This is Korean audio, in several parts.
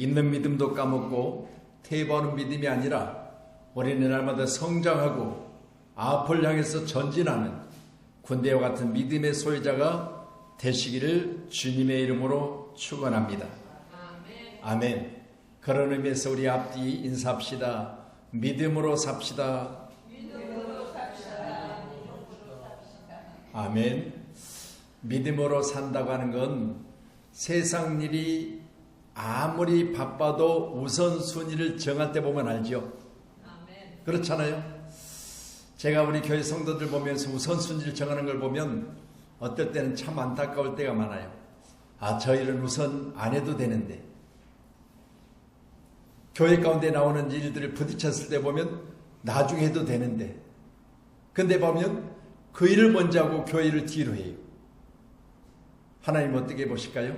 있는 믿음도 까먹고 퇴보하는 믿음이 아니라 우리는 날마다 성장하고 앞을 향해서 전진하는 군대와 같은 믿음의 소유자가 되시기를 주님의 이름으로 축원합니다. 아멘. 그런 의미에서 우리 앞뒤 인사합시다. 믿음으로 삽시다. 아멘. 믿음으로 산다고 하는 건 세상 일이 아무리 바빠도 우선순위를 정할 때 보면 알죠. 그렇잖아요. 제가 우리 교회 성도들 보면서 우선순위를 정하는 걸 보면 어떨 때는 참 안타까울 때가 많아요. 아, 저 일은 우선 안 해도 되는데. 교회 가운데 나오는 일들을 부딪혔을 때 보면 나중에 해도 되는데. 근데 보면 그 일을 먼저 하고 교회를 뒤로 해요. 하나님 어떻게 보실까요?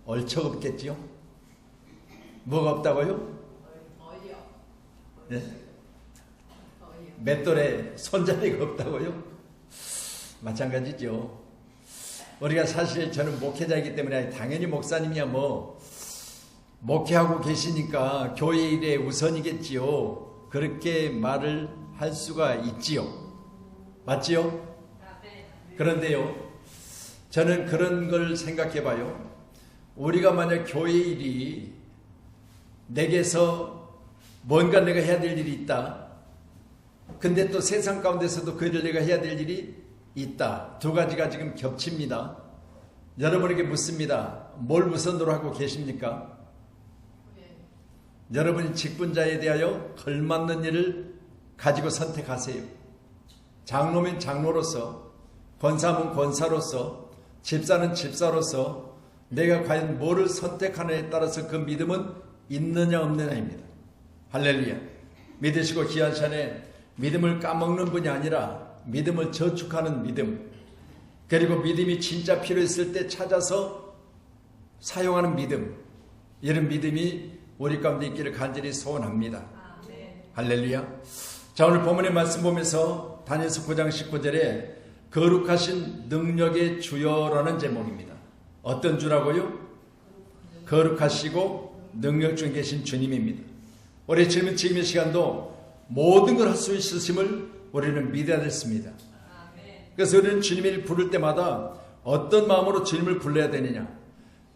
얼척없겠지요? 뭐가 없다고요? 네? 맷돌에 손잡이가 없다고요? 마찬가지죠. 우리가 사실 저는 목회자이기 때문에 당연히 목사님이야 뭐 목회하고 계시니까 교회 일에 우선이겠지요. 그렇게 말을 할 수가 있지요. 맞지요? 그런데요, 저는 그런 걸 생각해 봐요. 우리가 만약 교회 일이 내게서 뭔가 내가 해야 될 일이 있다. 근데 또 세상 가운데서도 그 일을 내가 해야 될 일이 있다. 두 가지가 지금 겹칩니다. 여러분에게 묻습니다. 뭘 우선으로 하고 계십니까? 여러분이 직분자에 대하여 걸맞는 일을 가지고 선택하세요. 장로면 장로로서, 권사면 권사로서, 집사는 집사로서 내가 과연 뭐를 선택하느냐에 따라서 그 믿음은 있느냐 없느냐입니다. 할렐루야. 믿으시고 귀한 시간에 믿음을 까먹는 분이 아니라 믿음을 저축하는 믿음, 그리고 믿음이 진짜 필요했을 때 찾아서 사용하는 믿음, 이런 믿음이 우리 가운데 있기를 간절히 소원합니다. 할렐루야. 자, 오늘 본문의 말씀 보면서 다니엘서 9장 19절에 거룩하신 능력의 주여라는 제목입니다. 어떤 주라고요? 거룩하시고 능력 중에 계신 주님입니다. 우리 지금 이 시간도 모든 걸 할 수 있으심을 우리는 믿어야 됐습니다. 그래서 우리는 주님을 부를 때마다 어떤 마음으로 주님을 불러야 되느냐?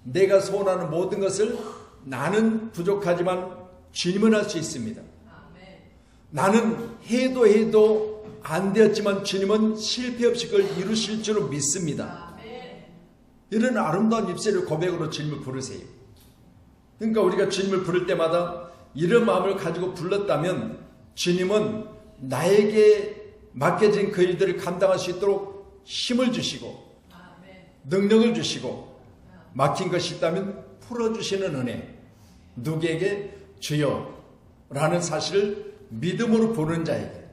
내가 소원하는 모든 것을 나는 부족하지만 주님은 할 수 있습니다. 나는 해도 안 되었지만 주님은 실패 없이 그걸 이루실 줄로 믿습니다. 이런 아름다운 입술의 고백으로 주님을 부르세요. 그러니까 우리가 주님을 부를 때마다 이런 마음을 가지고 불렀다면 주님은 나에게 맡겨진 그 일들을 감당할 수 있도록 힘을 주시고 능력을 주시고 막힌 것이 있다면 풀어주시는 은혜, 누구에게? 주여라는 사실을 믿음으로 부르는 자에게.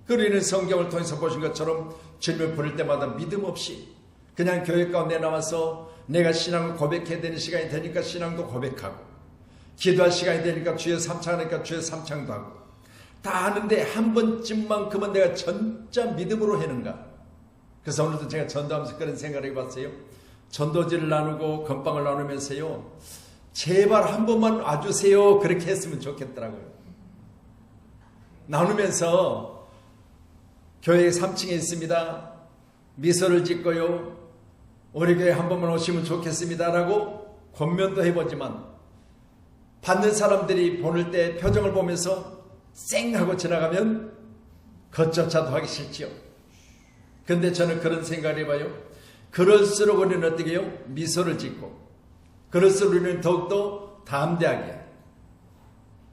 그리는 성경을 통해서 보신 것처럼 주님을 부를 때마다 믿음 없이 그냥 교회 가운데 나와서 내가 신앙을 고백해야 되는 시간이 되니까 신앙도 고백하고, 기도할 시간이 되니까 주여 삼창하니까 주여 삼창도 하고, 다 하는데 한 번쯤만큼은 내가 진짜 믿음으로 하는가? 그래서 오늘도 제가 전도하면서 그런 생각을 해봤어요. 전도지를 나누고 건빵을 나누면서요, 제발 한 번만 와주세요, 그렇게 했으면 좋겠더라고요. 나누면서 교회 3층에 있습니다, 미소를 짓고요, 우리 교회 한 번만 오시면 좋겠습니다라고 권면도 해보지만 받는 사람들이 보낼 때 표정을 보면서 쌩 하고 지나가면 그것조차도 하기 싫지요. 그런데 저는 그런 생각을 해봐요. 그럴수록 우리는 어떻게 해요? 미소를 짓고, 그럴수록 우리는 더욱더 담대하게.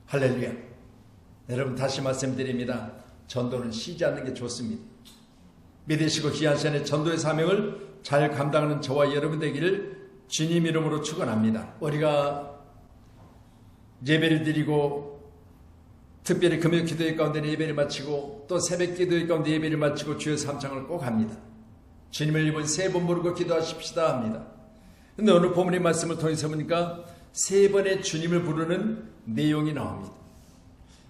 할렐루야. 여러분, 다시 말씀드립니다. 전도는 쉬지 않는 게 좋습니다. 믿으시고 귀한 시간에 전도의 사명을 잘 감당하는 저와 여러분 되기를 주님 이름으로 축원합니다. 우리가 예배를 드리고 특별히 금요 기도회 가운데 예배를 마치고 또 새벽 기도회 가운데 예배를 마치고 주여 삼창을 꼭 합니다. 주님을 이번 세 번 부르고 기도하십시다 합니다. 그런데 오늘 본문의 말씀을 통해서 보니까 세 번의 주님을 부르는 내용이 나옵니다.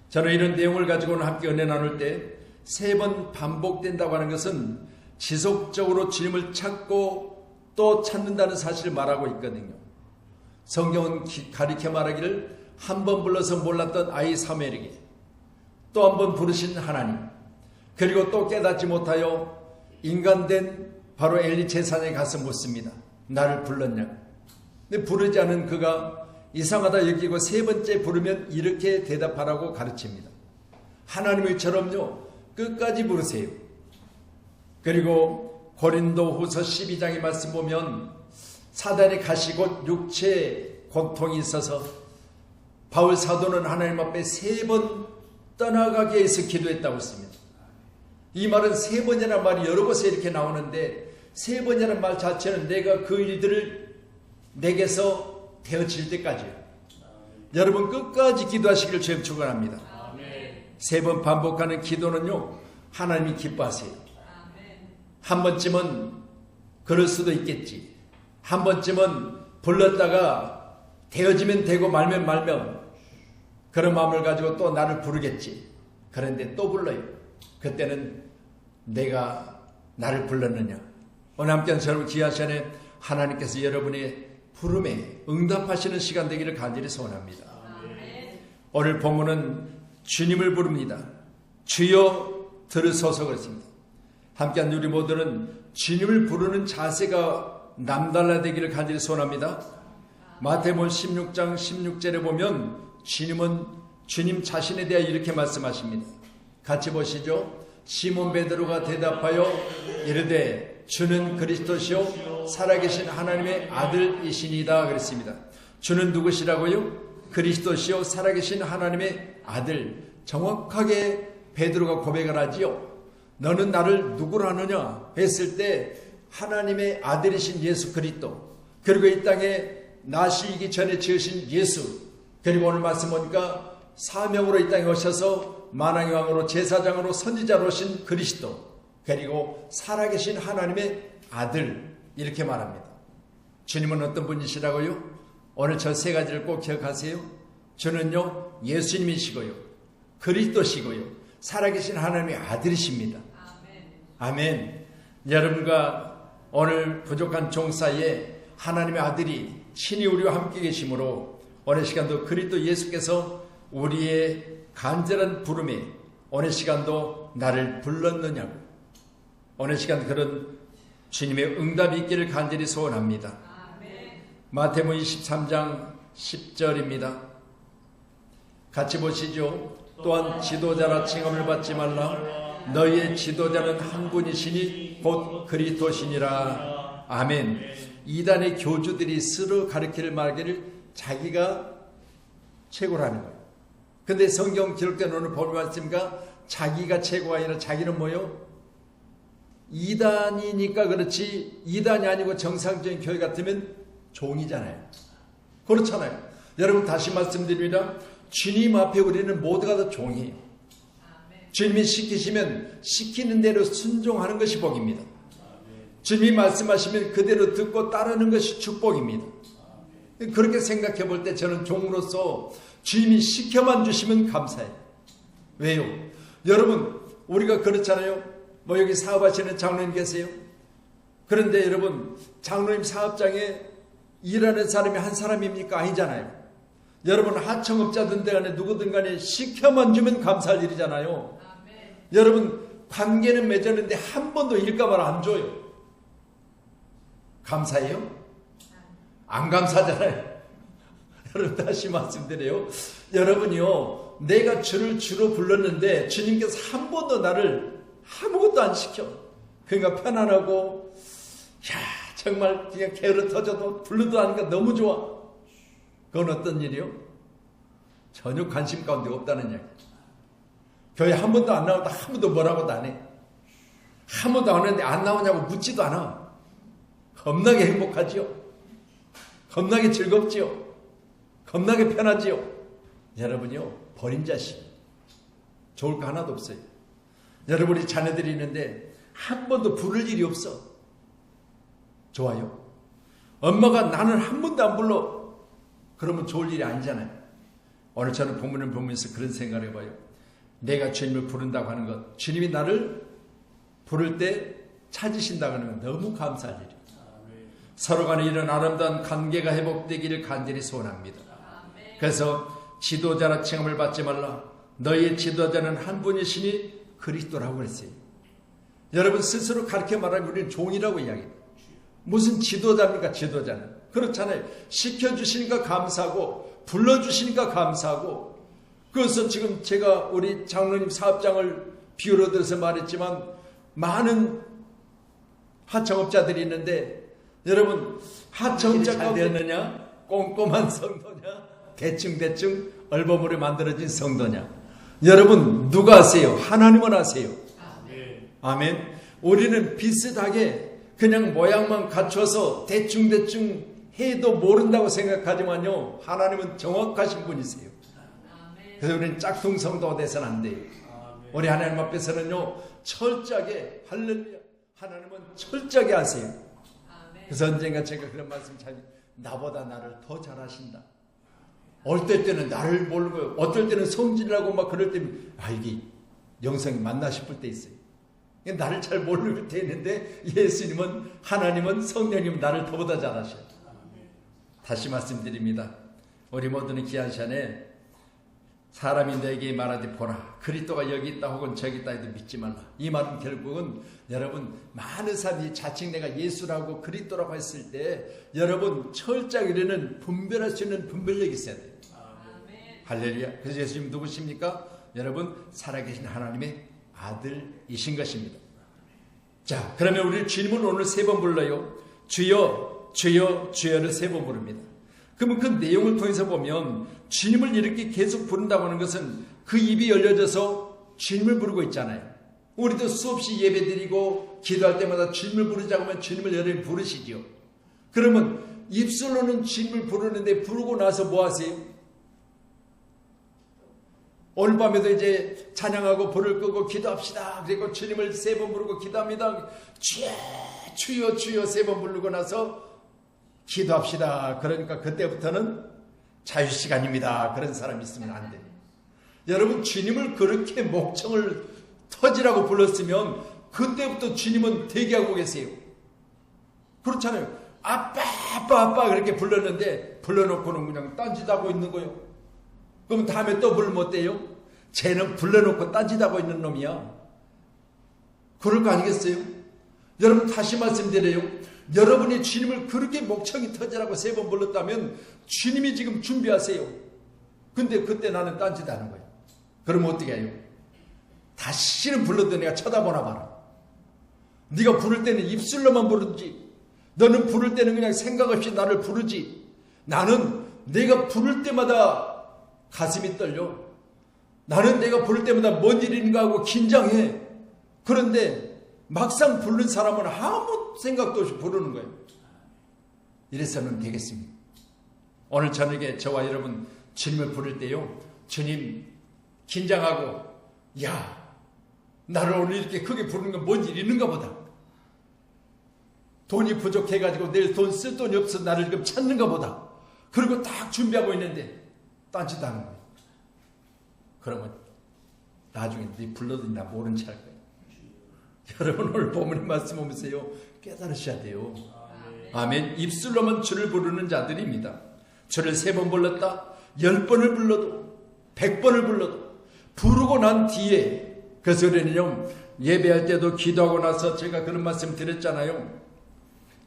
저는 이런 내용을 가지고는 함께 은혜 나눌 때 세 번 반복된다고 하는 것은 지속적으로 주님을 찾고 또 찾는다는 사실을 말하고 있거든요. 성경은 가리켜 말하기를 한 번 불러서 몰랐던 아이 사무엘에게 또 한 번 부르신 하나님, 그리고 또 깨닫지 못하여 인간된 바로 엘리 제사장에 가서 묻습니다. 나를 불렀냐? 근데 부르지 않은 그가 이상하다 여기고 세 번째 부르면 이렇게 대답하라고 가르칩니다. 하나님의처럼요 끝까지 부르세요. 그리고 고린도 후서 12장의 말씀 보면 사단의 가시 곧 육체의 고통이 있어서 바울 사도는 하나님 앞에 3번 떠나가게 해서 기도했다고 했습니다. 이 말은 3번이라는 말이 여러 곳에 이렇게 나오는데 3번이라는 말 자체는 내가 그 일들을 내게서 되어질 때까지요. 여러분 끝까지 기도하시기를 주님 축원합니다. 3번 반복하는 기도는요 하나님이 기뻐하세요. 한 번쯤은 그럴 수도 있겠지. 한 번쯤은 불렀다가 되어지면 되고 말면 말면 그런 마음을 가지고 또 나를 부르겠지. 그런데 또 불러요. 그때는 내가 나를 불렀느냐. 오늘 함께한 여러분 귀한 시간에 하나님께서 여러분의 부름에 응답하시는 시간 되기를 간절히 소원합니다. 오늘 본문은 주님을 부릅니다. 주여 들으소서 그랬습니다. 함께한 우리 모두는 주님을 부르는 자세가 남달라 되기를 간절히 소원합니다. 마태복음 16장 16절에 보면 주님은 주님 자신에 대하여 이렇게 말씀하십니다. 같이 보시죠. 시몬 베드로가 대답하여 이르되 주는 그리스도시요 살아계신 하나님의 아들이시니이다 그랬습니다. 주는 누구시라고요? 그리스도시요 살아계신 하나님의 아들. 정확하게 베드로가 고백을 하지요. 너는 나를 누구로 하느냐 했을 때 하나님의 아들이신 예수 그리스도, 그리고 이 땅에 나시기 전에 지으신 예수, 그리고 오늘 말씀 보니까 사명으로 이 땅에 오셔서 만왕의 왕으로 제사장으로 선지자로 오신 그리스도, 그리고 살아계신 하나님의 아들, 이렇게 말합니다. 주님은 어떤 분이시라고요? 오늘 저 3가지를 꼭 기억하세요. 주는요 예수님이시고요 그리스도시고요 살아계신 하나님의 아들이십니다. 아멘. 여러분과 오늘 부족한 종사에 하나님의 아들이 친히 우리와 함께 계시므로 오늘 시간도 그리스도 예수께서 우리의 간절한 부름에 오늘 시간도 나를 불렀느냐고, 오늘 시간 그런 주님의 응답이 있기를 간절히 소원합니다. 마태복음 23장 10절입니다. 같이 보시죠. 또한 지도자라 칭함을 받지 말라. 너희의 지도자는 한 분이시니 곧 그리스도시니라. 아멘. 이단의 교주들이 스스로 가르치를 말하기를 자기가 최고라는 거예요. 근데 성경 기록된 오늘 본문 말씀과 자기가 최고가 아니라 자기는 뭐요? 이단이니까 그렇지, 이단이 아니고 정상적인 교회 같으면 종이잖아요. 그렇잖아요. 여러분 다시 말씀드립니다. 주님 앞에 우리는 모두가 다 종이에요. 주님이 시키시면 시키는 대로 순종하는 것이 복입니다. 주님이 말씀하시면 그대로 듣고 따르는 것이 축복입니다. 그렇게 생각해 볼 때 저는 종으로서 주님이 시켜만 주시면 감사해요. 왜요? 여러분 우리가 그렇잖아요. 뭐 여기 사업하시는 장로님 계세요. 그런데 여러분 장로님 사업장에 일하는 사람이 한 사람입니까? 아니잖아요. 여러분 하청업자든 간에 누구든 간에 시켜만 주면 감사할 일이잖아요. 아멘. 여러분 관계는 맺었는데 한 번도 일감을 안 줘요. 감사해요? 안 감사하잖아요. 여러분 다시 말씀드려요. 여러분이요 내가 주를 주로 불렀는데 주님께서 한 번도 나를 아무것도 안 시켜. 그러니까 편안하고 정말 그냥 게으르 터져도 불러도 하니까 너무 좋아. 그건 어떤 일이요? 전혀 관심 가운데 없다는 이야기. 교회 한 번도 안 나오다 한 번도 뭐라고도 안 해. 한 번도 안 했는데 안 나오냐고 묻지도 않아. 겁나게 행복하지요. 겁나게 즐겁지요. 겁나게 편하지요. 여러분이요 버린 자식 좋을 거 하나도 없어요. 여러분이 자녀들이 있는데 한 번도 부를 일이 없어. 좋아요. 엄마가 나는 한 번도 안 불러. 그러면 좋을 일이 아니잖아요. 오늘 저는 본문을 보면서 그런 생각을 해봐요. 내가 주님을 부른다고 하는 것, 주님이 나를 부를 때 찾으신다고 하는 건 너무 감사할 일이에요. 서로 간에 이런 아름다운 관계가 회복되기를 간절히 소원합니다. 그래서 지도자라 칭함을 받지 말라. 너희의 지도자는 한 분이시니 그리스도라고 그랬어요. 여러분 스스로 가르쳐 말하면 우리는 종이라고 이야기해요. 무슨 지도자입니까? 지도자는. 그렇잖아요. 시켜주시니까 감사하고 불러주시니까 감사하고. 그래서 지금 제가 우리 장로님 사업장을 비유로 들어서 말했지만 많은 하청업자들이 있는데 여러분 하청업자 잘 되었느냐? 꼼꼼한 성도냐? 대충 얼버무려 만들어진 성도냐? 여러분 누가 아세요? 하나님은 아세요. 아멘. 우리는 비슷하게 그냥 모양만 갖춰서 대충 해도 모른다고 생각하지만요, 하나님은 정확하신 분이세요. 그래서 우리는 짝퉁 성도가 돼서는 안 돼요. 우리 하나님 앞에서는요 철저하게, 할렐루야, 하나님은 철저하게 아세요. 그래서 언젠가 제가 그런 말씀 잘, 나보다 나를 더 잘하신다. 어떨 때는 나를 모르고 어떨 때는 성질나고 막 그럴 때는 이게 영성이 맞나 싶을 때 있어요. 나를 잘 모를 때 있는데 예수님은, 하나님은, 성령님은 나를 더보다 잘하셔요. 다시 말씀드립니다. 우리 모두는 귀한 시간에 사람이 너에게 말하되 보라 그리스도가 여기 있다 혹은 저기 있다 해도 믿지 말라. 이 말은 결국은 여러분 많은 사람이 자칭 내가 예수라고 그리스도라고 했을 때 여러분 철저하게 우리는 분별할 수 있는 분별력이 있어야 돼요. 할렐루야. 그래서 예수님 누구십니까? 여러분 살아계신 하나님의 아들이신 것입니다. 자, 그러면 우리 주님은 오늘 3번 불러요. 주여 주여 주여를 3번 부릅니다. 그러면 그 내용을 통해서 보면 주님을 이렇게 계속 부른다고 하는 것은 그 입이 열려져서 주님을 부르고 있잖아요. 우리도 수없이 예배드리고 기도할 때마다 주님을 부르자고 하면 주님을 여러분 부르시죠. 그러면 입술로는 주님을 부르는데 부르고 나서 뭐 하세요? 오늘 밤에도 이제 찬양하고 불을 끄고 기도합시다. 그리고 주님을 3번 부르고 기도합니다. 주여 주여 주여 3번 부르고 나서 기도합시다. 그러니까 그때부터는 자유시간입니다. 그런 사람이 있으면 안 돼요. 여러분 주님을 그렇게 목청을 터지라고 불렀으면 그때부터 주님은 대기하고 계세요. 그렇잖아요. 아빠 아빠 아빠 그렇게 불렀는데 불러놓고는 그냥 딴짓하고 있는 거예요. 그럼 다음에 또 부르면 어때요? 쟤는 불러놓고 딴짓하고 있는 놈이야. 그럴 거 아니겠어요? 여러분 다시 말씀드려요. 여러분이 주님을 그렇게 목청이 터지라고 3번 불렀다면 주님이 지금 준비하세요. 근데 그때 나는 딴짓하는 거예요. 그러면 어떻게 해요? 다시는 불러도 내가 쳐다보나 봐라. 네가 부를 때는 입술로만 부르지, 너는 부를 때는 그냥 생각 없이 나를 부르지. 나는 내가 부를 때마다 가슴이 떨려. 나는 내가 부를 때마다 뭔 일인가 하고 긴장해. 그런데 막상 부른 사람은 아무 생각도 없이 부르는 거예요. 이래서는 되겠습니다. 오늘 저녁에 저와 여러분 주님을 부를 때요, 주님 긴장하고 야 나를 오늘 이렇게 크게 부르는 건 뭔 일 있는가 보다. 돈이 부족해가지고 내일 돈 쓸 돈이 없어서 나를 지금 찾는가 보다. 그리고 딱 준비하고 있는데 딴짓하는 거예요. 그러면 나중에 네 불러도 나 모른 체 할 거예요. 여러분 오늘 본문의 말씀 보면서요 깨달으셔야 돼요. 아멘. 입술로만 주를 부르는 자들입니다. 주를 3번 불렀다, 10번을 불러도 100번을 불러도 부르고 난 뒤에, 그래서 우리는요 예배할 때도 기도하고 나서 제가 그런 말씀 드렸잖아요.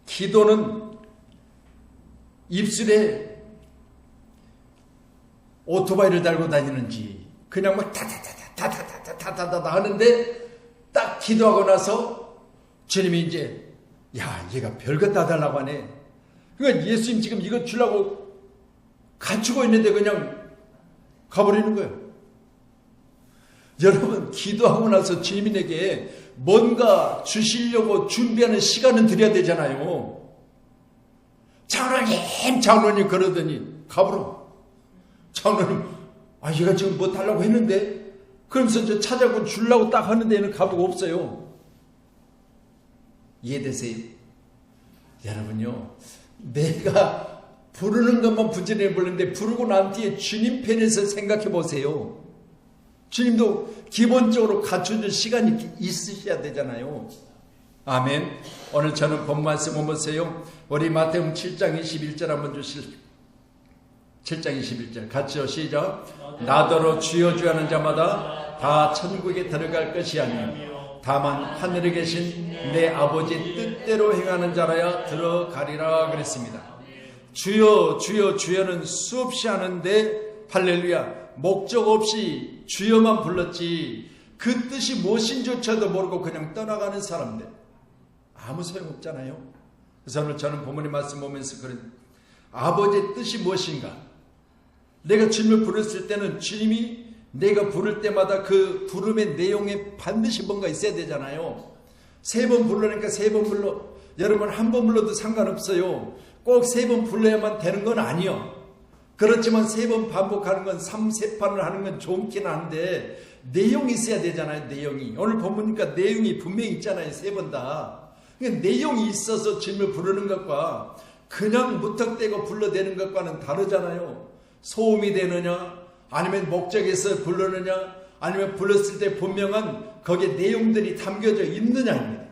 기도는 입술에 오토바이를 달고 다니는지 그냥 막 다다다다다다다다다 하는데 딱 기도하고 나서 주님이 이제 야 얘가 별것 다 달라고 하네. 그러니까 예수님 지금 이거 주려고 갖추고 있는데 그냥 가버리는 거예요. 여러분 기도하고 나서 주님에게 뭔가 주시려고 준비하는 시간은 드려야 되잖아요. 장로님 그러더니 가버려. 장로님 얘가 지금 뭐 달라고 했는데 그러면서 저 찾아고 주려고 딱 하는 데는 가보고 없어요. 이해되세요? 여러분요 내가 부르는 것만 부지런히 부르는데 부르고 난 뒤에 주님 편에서 생각해 보세요. 주님도 기본적으로 갖춰줄 시간이 있으셔야 되잖아요. 아멘. 오늘 저는 본 말씀 보세요. 우리 마태복음 7장 21절 한번 주실. 7장 21절 같이요. 시작. 나더러 주여 주여 하는 자마다 다 천국에 들어갈 것이 아니요 다만 하늘에 계신 내 아버지 뜻대로 행하는 자라야 들어가리라 그랬습니다. 주여 주여 주여는 수없이 하는데 할렐루야, 목적 없이 주여만 불렀지 그 뜻이 무엇인지조차도 모르고 그냥 떠나가는 사람들 아무 소용없잖아요. 그래서 오늘 저는 부모님 말씀 보면서 그런 아버지의 뜻이 무엇인가, 내가 주님을 부르실 때는 주님이 내가 부를 때마다 그 부름의 내용에 반드시 뭔가 있어야 되잖아요. 3번 부르니까 3번 불러. 여러분 한 번 불러도 상관없어요. 꼭 3번 불러야만 되는 건 아니요. 그렇지만 3번 반복하는 건 3세판을 하는 건 좋긴 한데 내용이 있어야 되잖아요. 내용이. 오늘 보니까 내용이 분명히 있잖아요. 3번 다. 그러니까 내용이 있어서 주님을 부르는 것과 그냥 무턱대고 불러대는 것과는 다르잖아요. 소음이 되느냐, 아니면 목적에서 부르느냐, 아니면 불렀을 때 분명한 거기에 내용들이 담겨져 있느냐입니다.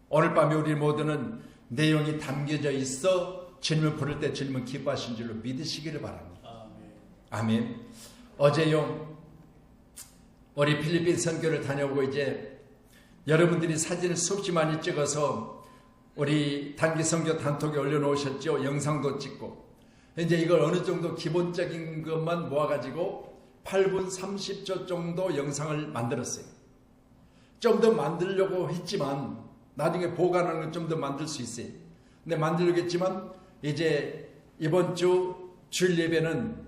오늘 밤에 우리 모두는 내용이 담겨져 있어 주님을 부를 때 주님은 기뻐하신 줄로 믿으시기를 바랍니다. 아멘. 어제요 우리 필리핀 선교를 다녀오고 이제 여러분들이 사진을 수없이 많이 찍어서 우리 단기 선교 단톡에 올려놓으셨죠. 영상도 찍고 이제 이걸 어느 정도 기본적인 것만 모아가지고 8분 30초 정도 영상을 만들었어요. 좀 더 만들려고 했지만 나중에 보관하는 건 좀 더 만들 수 있어요. 근데 만들려고 했지만 이제 이번 주 주일 예배는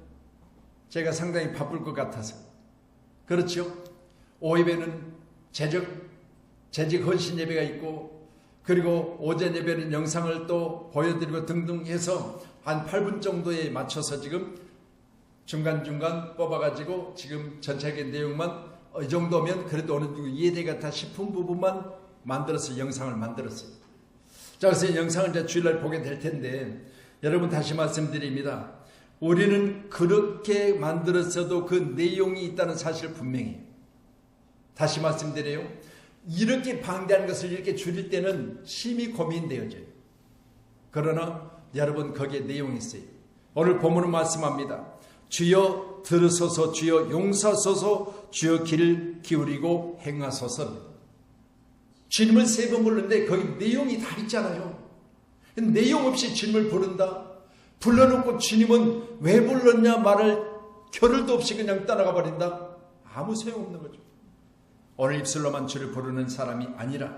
제가 상당히 바쁠 것 같아서 그렇죠. 오예배는 재직 헌신 예배가 있고 그리고 오전 예배는 영상을 또 보여드리고 등등 해서 한 8분 정도에 맞춰서 지금 중간중간 뽑아가지고 지금 전체적인 내용만 이 정도면 그래도 어느 정도 이해되가 다 싶은 부분만 만들어서 영상을 만들었어요. 자, 그래서 영상을 이제 주일날 보게 될 텐데 여러분 다시 말씀드립니다. 우리는 그렇게 만들었어도 그 내용이 있다는 사실 분명해요. 다시 말씀드려요. 이렇게 방대한 것을 이렇게 줄일 때는 심히 고민되어져요. 그러나 여러분 거기에 내용이 있어요. 오늘 본문은 말씀합니다. 주여 들으소서, 주여 용서하소서, 주여 귀를 기울이고 행하소서. 주님을 3번 부르는데 거기 내용이 다 있잖아요. 내용 없이 주님을 부른다. 불러놓고 주님은 왜 불렀냐 말할 겨를도 없이 그냥 떠나가 버린다. 아무 소용없는 거죠. 오늘 입술로만 주를 부르는 사람이 아니라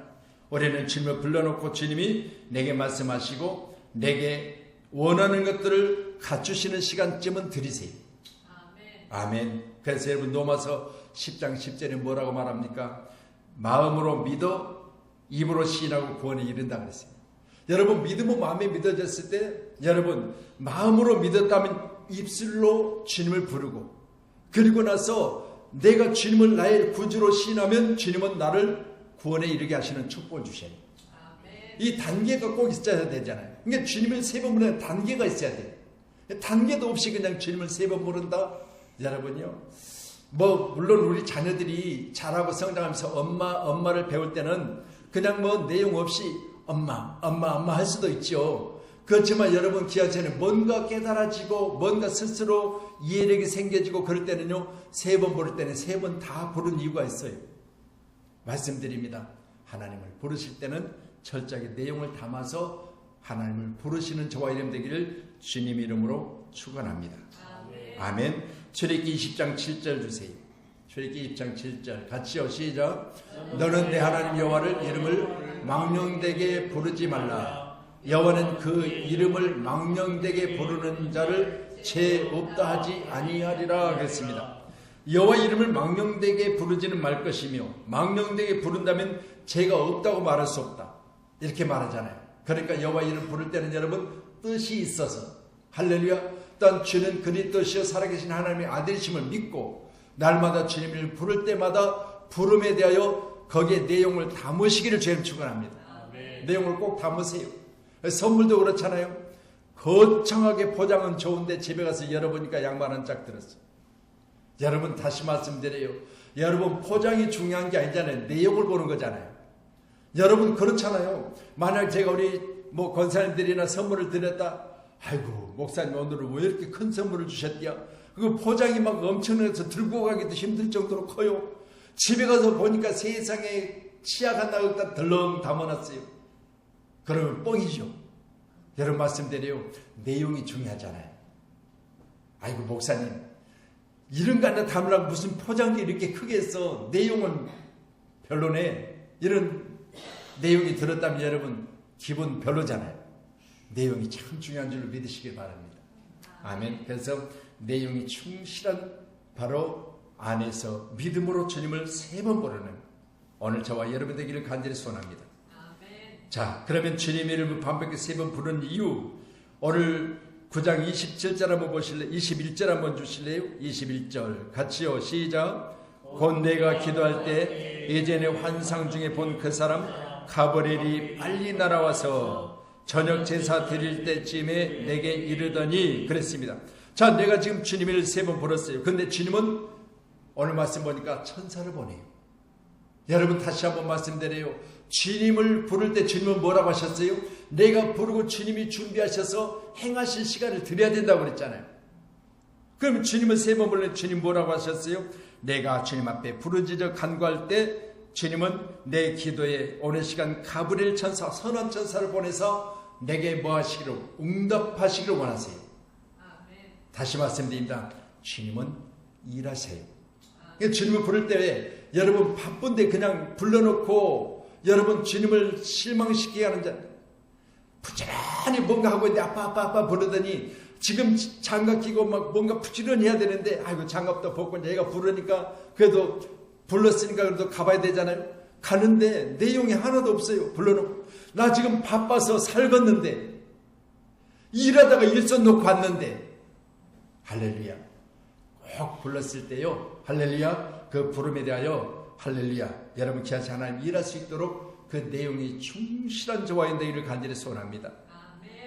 우리는 주님을 불러놓고 주님이 내게 말씀하시고 내게 원하는 것들을 갖추시는 시간쯤은 드리세요. 아멘. 그래서 여러분 로마서 10장 10절에 뭐라고 말합니까? 마음으로 믿어 입으로 시인하고 구원에 이른다 그랬어요. 여러분 믿음은 마음에 믿어졌을 때 여러분 마음으로 믿었다면 입술로 주님을 부르고 그리고 나서 내가 주님을 나의 구주로 시인하면 주님은 나를 구원에 이르게 하시는 축복을 주셔요. 이 단계가 꼭 있어야 되잖아요. 그러니까 주님을 3번 부르는 단계가 있어야 돼요. 단계도 없이 그냥 주님을 3번 부른다? 여러분요. 물론 우리 자녀들이 자라고 성장하면서 엄마를 배울 때는 그냥 내용 없이 엄마 할 수도 있죠. 그렇지만 여러분 기아차는 뭔가 깨달아지고 뭔가 스스로 이해력이 생겨지고 그럴 때는요. 3번 부를 때는 3번 다 부른 이유가 있어요. 말씀드립니다. 하나님을 부르실 때는 철저하게 내용을 담아서 하나님을 부르시는 저와 이름 되기를 주님 이름으로 축원합니다. 아멘. 출애굽기 20장 7절 주세요. 출애굽기 20장 7절 같이요. 시작. 너는 내 하나님 여호와를 이름을 망령되게 부르지 말라. 여호와는 그 이름을 망령되게 부르는 자를 죄 없다 하지 아니하리라 그랬습니다. 여호와 이름을 망령되게 부르지는 말 것이며 망령되게 부른다면 죄가 없다고 말할 수 없다. 이렇게 말하잖아요. 그러니까 여호와 이름 부를 때는 여러분 뜻이 있어서 할렐루야. 또한 주는 그리 뜻이여 살아계신 하나님의 아들이심을 믿고 날마다 주님을 부를 때마다 부름에 대하여 거기에 내용을 담으시기를 주님 축원합니다. 내용을 꼭 담으세요. 선물도 그렇잖아요. 거창하게 포장은 좋은데 집에 가서 열어보니까 양말 한 짝 들었어요. 여러분 다시 말씀드려요. 여러분 포장이 중요한 게 아니잖아요. 내용을 보는 거잖아요. 여러분 그렇잖아요. 만약 제가 우리 권사님들이나 선물을 드렸다. 아이고 목사님 오늘은 왜 이렇게 큰 선물을 주셨냐. 그 포장이 막 엄청나서 들고 가기도 힘들 정도로 커요. 집에 가서 보니까 세상에 치약 하나 갖다 덜렁 담아놨어요. 그러면 뻥이죠. 여러분 말씀드려요. 내용이 중요하잖아요. 아이고 목사님 이런 거 하나 담으라고 무슨 포장지 이렇게 크게 했어. 내용은 별로네. 이런 내용이 들었다면 여러분 기분 별로잖아요. 내용이 참 중요한 줄로 믿으시길 바랍니다. 아멘. 그래서 내용이 충실한 바로 안에서 믿음으로 주님을 3번 부르는 오늘 저와 여러분 되기를 간절히 소원합니다. 자, 그러면 주님 이름을 반복해 3번 부르는 이유, 오늘 9장 27절 한번 보실래요? 21절 한번 주실래요? 21절 같이요. 시작. 곧 내가 기도할 때 예전에 환상 중에 본 그 사람 가브리엘이 빨리 날아와서 저녁 제사 드릴 때쯤에 내게 이르더니 그랬습니다. 자, 내가 지금 주님을 3번 불렀어요. 근데 주님은 오늘 말씀 보니까 천사를 보내요. 여러분 다시 한번 말씀드려요. 주님을 부를 때 주님은 뭐라고 하셨어요? 내가 부르고 주님이 준비하셔서 행하실 시간을 드려야 된다고 그랬잖아요. 그럼 주님은 3번 불렀는데 주님 뭐라고 하셨어요? 내가 주님 앞에 부르짖어 간구할 때 주님은 내 기도에 오늘 시간 가브리엘 천사, 선한 천사를 보내서 내게 뭐 하시기로, 응답하시기를 원하세요. 다시 말씀드립니다. 주님은 일하세요. 주님을 부를 때 여러분 바쁜데 그냥 불러놓고 여러분 주님을 실망시키게 하는 자, 부지런히 뭔가 하고 있는데 아빠 부르더니 지금 장갑 끼고 막 뭔가 부지런히 해야 되는데 아이고 장갑도 벗고 얘가 부르니까 그래도 불렀으니까 그래도 가봐야 되잖아요. 가는데 내용이 하나도 없어요. 불러놓고 나 지금 바빠서 살겄는데 일하다가 일손 놓고 왔는데 할렐루야. 꼭 불렀을 때요. 할렐루야. 그 부름에 대하여 할렐루야. 여러분 기하시 하나님 일할 수 있도록 그 내용이 충실한 저와 되기를 간절히 소원합니다.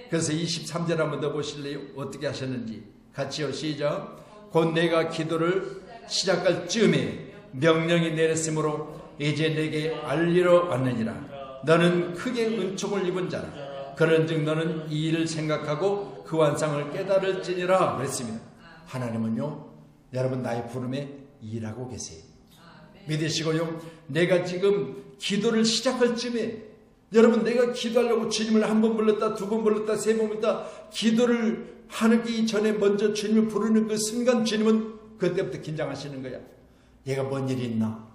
그래서 23절 한번 더 보실래요? 어떻게 하셨는지 같이요. 시작. 곧 내가 기도를 시작할 즈음에 명령이 내렸으므로 이제 내게 알리러 왔느니라. 너는 크게 은총을 입은 자라. 그런즉 너는 이 일을 생각하고 그 완상을 깨달을지니라 그랬습니다. 하나님은요 여러분 나의 부름에 일하고 계세요. 믿으시고요. 내가 지금 기도를 시작할 쯤에 여러분 내가 기도하려고 주님을 1번 불렀다 2번 불렀다 3번 불렀다 기도를 하기 전에 먼저 주님을 부르는 그 순간 주님은 그때부터 긴장하시는 거야. 얘가 뭔 일이 있나?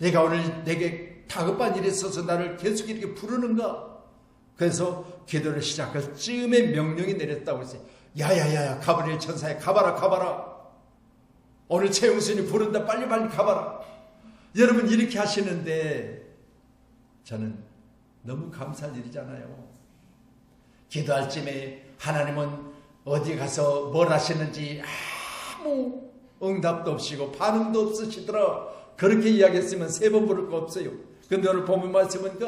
얘가 오늘 내게 다급한 일이 있어서 나를 계속 이렇게 부르는가? 그래서 기도를 시작할 즈음에 명령이 내렸다고 했어요. 야야야야 가브리엘 천사야 가봐라. 오늘 최영순이 부른다 빨리 가봐라. 여러분 이렇게 하시는데 저는 너무 감사한 일이잖아요. 기도할 쯤에 하나님은 어디 가서 뭘 하시는지 아무 응답도 없이고 반응도 없으시더라. 그렇게 이야기했으면 3번 부를 거 없어요. 근데 오늘 본문 말씀은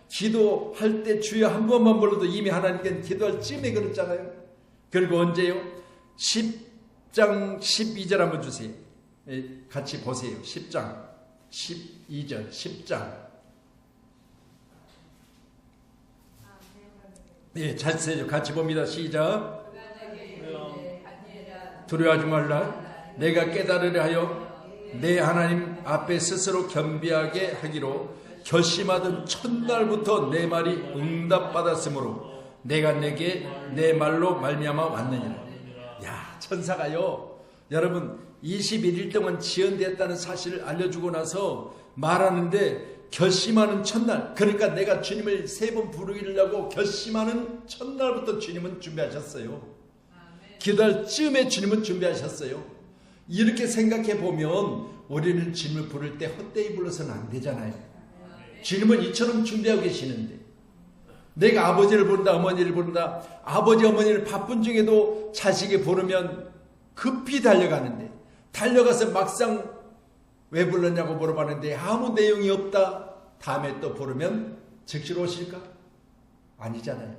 기도할 때 주여 1번만 불러도 이미 하나님께는 기도할 쯤에 그랬잖아요. 그리고 언제요? 10장 12절 한번 주세요. 같이 보세요. 10장 12절 10장 잘 써요. 같이 봅니다. 시작. 두려워하지 말라. 내가 깨달으려 하여 내 하나님 앞에 스스로 겸비하게 하기로 결심하던 첫날부터 내 말이 응답받았으므로 내가 내게 내 말로 말미암아 왔느니라. 야, 천사가요 여러분 21일 동안 지연되었다는 사실을 알려주고 나서 말하는데 결심하는 첫날, 그러니까 내가 주님을 3번 부르려고 결심하는 첫날부터 주님은 준비하셨어요. 기도할 즈음에 주님은 준비하셨어요. 이렇게 생각해 보면 우리는 주님을 부를 때 헛되이 불러서는 안 되잖아요. 주님은 이처럼 준비하고 계시는데 내가 아버지를 부른다 어머니를 부른다, 아버지 어머니를 바쁜 중에도 자식이 부르면 급히 달려가는데 달려가서 막상 왜 불렀냐고 물어봤는데 아무 내용이 없다. 다음에 또 부르면 즉시로 오실까? 아니잖아요.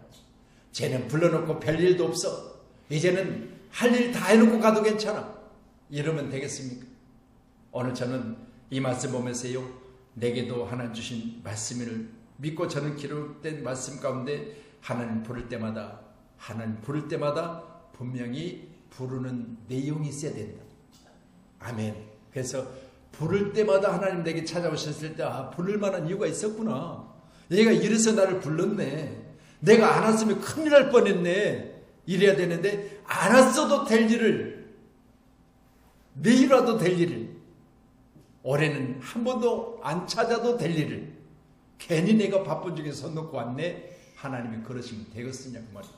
쟤는 불러놓고 별일도 없어. 이제는 할 일 다 해놓고 가도 괜찮아. 이러면 되겠습니까? 오늘 저는 이 말씀 보면서요, 내게도 하나님 주신 말씀을 믿고 저는 기록된 말씀 가운데 하나님 부를 때마다 분명히 부르는 내용이 있어야 된다. 아멘. 그래서 부를 때마다 하나님 내게 찾아오셨을 때 부를 만한 이유가 있었구나. 얘가 이래서 나를 불렀네. 내가 안 왔으면 큰일 날 뻔했네. 이래야 되는데 안 왔어도 될 일을, 내일이라도 될 일을, 올해는 한 번도 안 찾아도 될 일을 괜히 내가 바쁜 중에 손 놓고 왔네. 하나님이 그러시면 되겠느냐 그 말이야.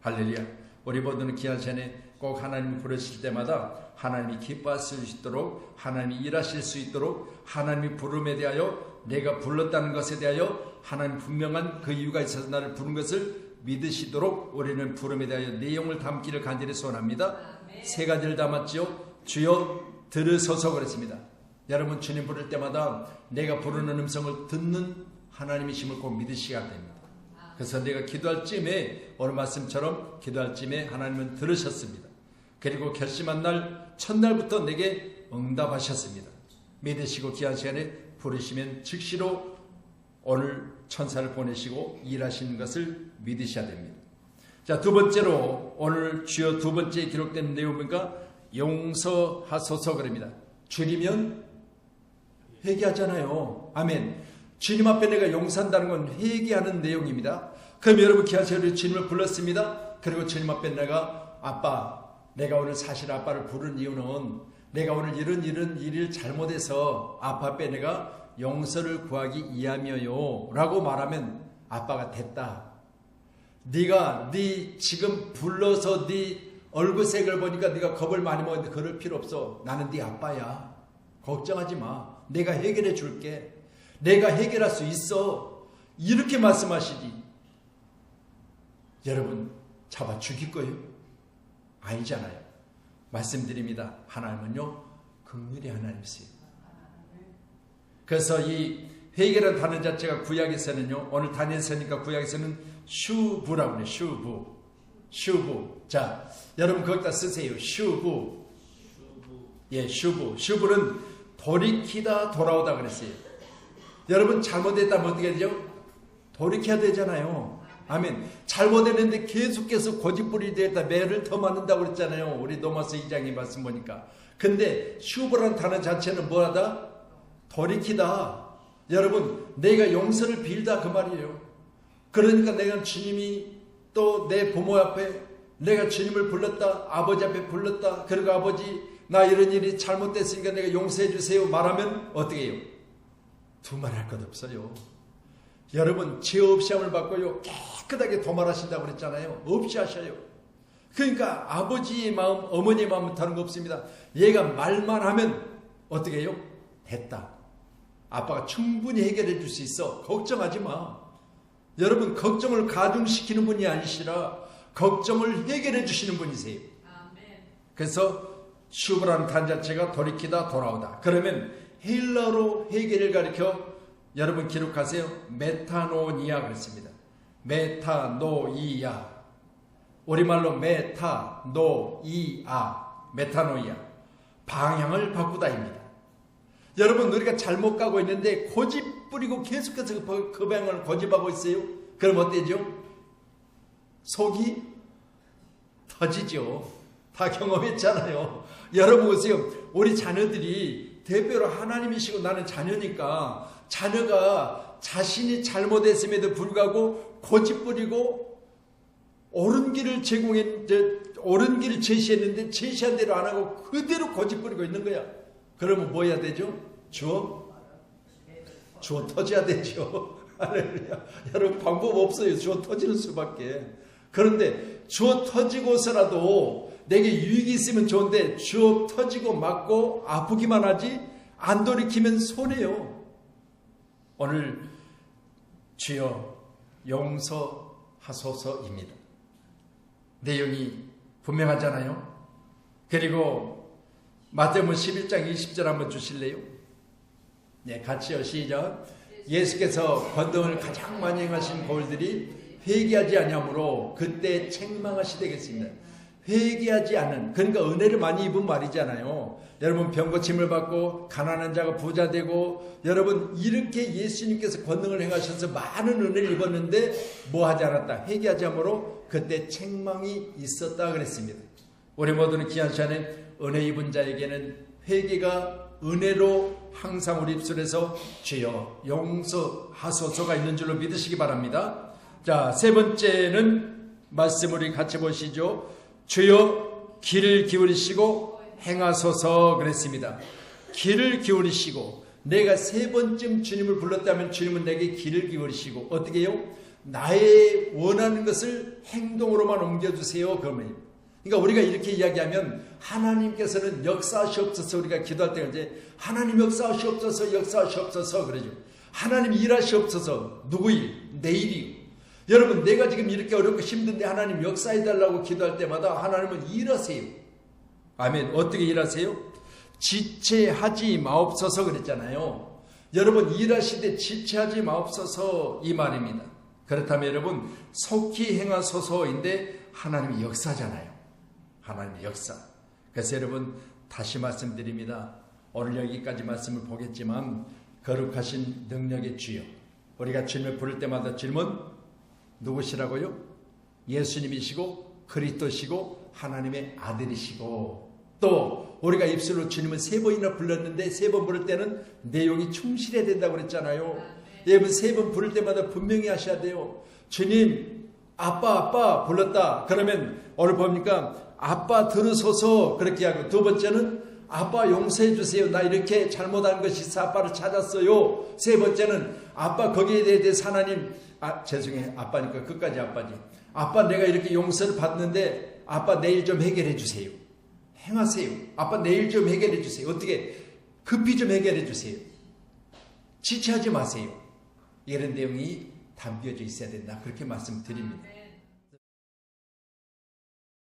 할렐루야. 우리 모두는 귀한 시간에 꼭 하나님이 부르실 때마다 하나님이 기뻐하실 수 있도록, 하나님이 일하실 수 있도록, 하나님이 부름에 대하여, 내가 불렀다는 것에 대하여 하나님 분명한 그 이유가 있어서 나를 부른 것을 믿으시도록 우리는 부름에 대하여 내용을 담기를 간절히 소원합니다. 세 가지를 담았지요. 주여 들으소서 그랬습니다. 여러분, 주님 부를 때마다 내가 부르는 음성을 듣는 하나님이심을 꼭 믿으셔야 됩니다. 그래서 내가 기도할 쯤에, 오늘 말씀처럼 기도할 쯤에 하나님은 들으셨습니다. 그리고 결심한 날 첫날부터 내게 응답하셨습니다. 믿으시고 귀한 시간에 부르시면 즉시로 오늘 천사를 보내시고 일하시는 것을 믿으셔야 됩니다. 자, 두 번째로 오늘 주여 두 번째 기록된 내용입니까? 용서하소서 그럽니다. 줄이면 회개하잖아요. 아멘. 주님 앞에 내가 용서한다는 건 회개하는 내용입니다. 그럼 여러분 귀한 시간에 주님을 불렀습니다. 그리고 주님 앞에 내가 내가 오늘 사실 아빠를 부른 이유는 내가 오늘 이런 일을 잘못해서 아빠 앞에 내가 용서를 구하기 위함이에요 라고 말하면 아빠가 됐다. 네가 지금 불러서 네 얼굴색을 보니까 네가 겁을 많이 먹었는데 그럴 필요 없어. 나는 네 아빠야. 걱정하지 마. 내가 해결해 줄게. 내가 해결할 수 있어. 이렇게 말씀하시지. 여러분 잡아 죽일 거예요? 아니잖아요. 말씀드립니다. 하나님은요 긍휼의 하나님이세요. 그래서 이 회개라는 단어 자체가 구약에서는요, 오늘 다니엘서니까 구약에서는 슈부라고 그래요. 슈부. 자, 여러분 거기다 쓰세요. 슈부. 예, 슈부는 돌이키다 돌아오다 그랬어요. 여러분 잘못했다면 어떻게 되죠? 돌이켜야 되잖아요. 아멘. 잘못했는데 계속해서 고집부리 되었다. 매를 더 맞는다고 그랬잖아요. 우리 로마서 2장의 말씀 보니까. 근데 슈브라는 단어 자체는 뭐하다? 돌이키다. 여러분 내가 용서를 빌다 그 말이에요. 그러니까 내가 주님이 또 내 부모 앞에 내가 주님을 불렀다. 아버지 앞에 불렀다. 그리고 아버지 나 이런 일이 잘못됐으니까 내가 용서해 주세요 말하면 어떻게 해요? 두말 할 것 없어요. 여러분 죄 없이 함을 받고요 깨끗하게 도말하신다고 그랬잖아요. 없이 하셔요. 그러니까 아버지의 마음 어머니의 마음은 다른 거 없습니다. 얘가 말만 하면 어떻게 해요? 됐다. 아빠가 충분히 해결해 줄 수 있어. 걱정하지 마. 여러분 걱정을 가중시키는 분이 아니시라 걱정을 해결해 주시는 분이세요. 그래서 슈브라는 단 자체가 돌이키다 돌아오다. 그러면 헬라로 해결을 가리켜 여러분 기록하세요. 메타노니아 그랬습니다. 메타노이아. 우리말로 메타노이아. 방향을 바꾸다입니다. 여러분 우리가 잘못 가고 있는데 고집 부리고 계속해서 그 방향을 고집하고 있어요. 그럼 어때죠? 속이 터지죠. 다 경험했잖아요. 여러분 보세요. 우리 자녀들이 대표로 하나님이시고 나는 자녀니까 자녀가 자신이 잘못했음에도 불구하고 고집 부리고 옳은 길을 옳은 길을 제시했는데 제시한 대로 안 하고 그대로 고집 부리고 있는 거야. 그러면 뭐 해야 되죠? 주어 터져야 되죠. 할렐루야. 여러분 방법 없어요. 주어 터지는 수밖에. 그런데 주어 터지고서라도 내게 유익이 있으면 좋은데 주어 터지고 맞고 아프기만 하지 안 돌이키면 손해요. 오늘 주여 용서하소서입니다. 내용이 분명하잖아요. 그리고 마태복음 11장 20절 한번 주실래요? 네, 같이요. 시작. 예수께서 권능을 가장 많이 행하신 거울들이 회개하지 아니하므로 그때 책망하시되겠습니다. 회개하지 않는, 그러니까 은혜를 많이 입은 말이잖아요. 여러분 병 고침을 받고 가난한 자가 부자 되고, 여러분 이렇게 예수님께서 권능을 행하셔서 많은 은혜를 입었는데 뭐 하지 않았다? 회개하지 않으므로 그때 책망이 있었다 그랬습니다. 우리 모두는 귀한 시간에 은혜 입은 자에게는 회개가 은혜로 항상 우리 입술에서 주여 용서하소서가 있는 줄로 믿으시기 바랍니다. 자, 세 번째는 말씀 우리 같이 보시죠. 주여 귀를 기울이시고 행하소서 그랬습니다. 귀를 기울이시고, 내가 세 번쯤 주님을 불렀다면 주님은 내게 귀를 기울이시고 어떻게 해요? 나의 원하는 것을 행동으로만 옮겨주세요. 그러면, 그러니까 우리가 이렇게 이야기하면 하나님께서는 역사하시옵소서, 우리가 기도할 때 이제 하나님 역사하시옵소서 그러죠. 하나님 일하시옵소서. 누구 일? 내 일이요. 여러분, 내가 지금 이렇게 어렵고 힘든데 하나님 역사해달라고 기도할 때마다 하나님은 일하세요. 아멘. 어떻게 일하세요? 지체하지 마옵소서 그랬잖아요. 여러분, 일하시되 지체하지 마옵소서 이 말입니다. 그렇다면 여러분, 속히 행하소서인데 하나님이 역사잖아요. 하나님의 역사. 그래서 여러분, 다시 말씀드립니다. 오늘 여기까지 말씀을 보겠지만, 거룩하신 능력의 주여, 우리가 주님을 부를 때마다 주님은 누구시라고요? 예수님이시고 그리스도시고 하나님의 아들이시고, 또 우리가 입술로 주님을 세 번이나 불렀는데 세 번 부를 때는 내용이 충실해야 된다고 그랬잖아요. 여러분, 세 번 부를 때마다 분명히 하셔야 돼요. 주님 아빠 불렀다 그러면 오늘 봅니까? 아빠 들으소서 그렇게 하고, 두 번째는 아빠 용서해 주세요. 나 이렇게 잘못한 것이 있어 아빠를 찾았어요. 세 번째는 아빠 거기에 대해서 하나님, 죄송해요. 아빠니까 끝까지 아빠지. 아빠 내가 이렇게 용서를 받는데 아빠 내일 좀 해결해 주세요. 행하세요. 아빠 내일 좀 해결해 주세요. 어떻게? 급히 좀 해결해 주세요. 지체하지 마세요. 이런 내용이 담겨져 있어야 된다. 그렇게 말씀드립니다.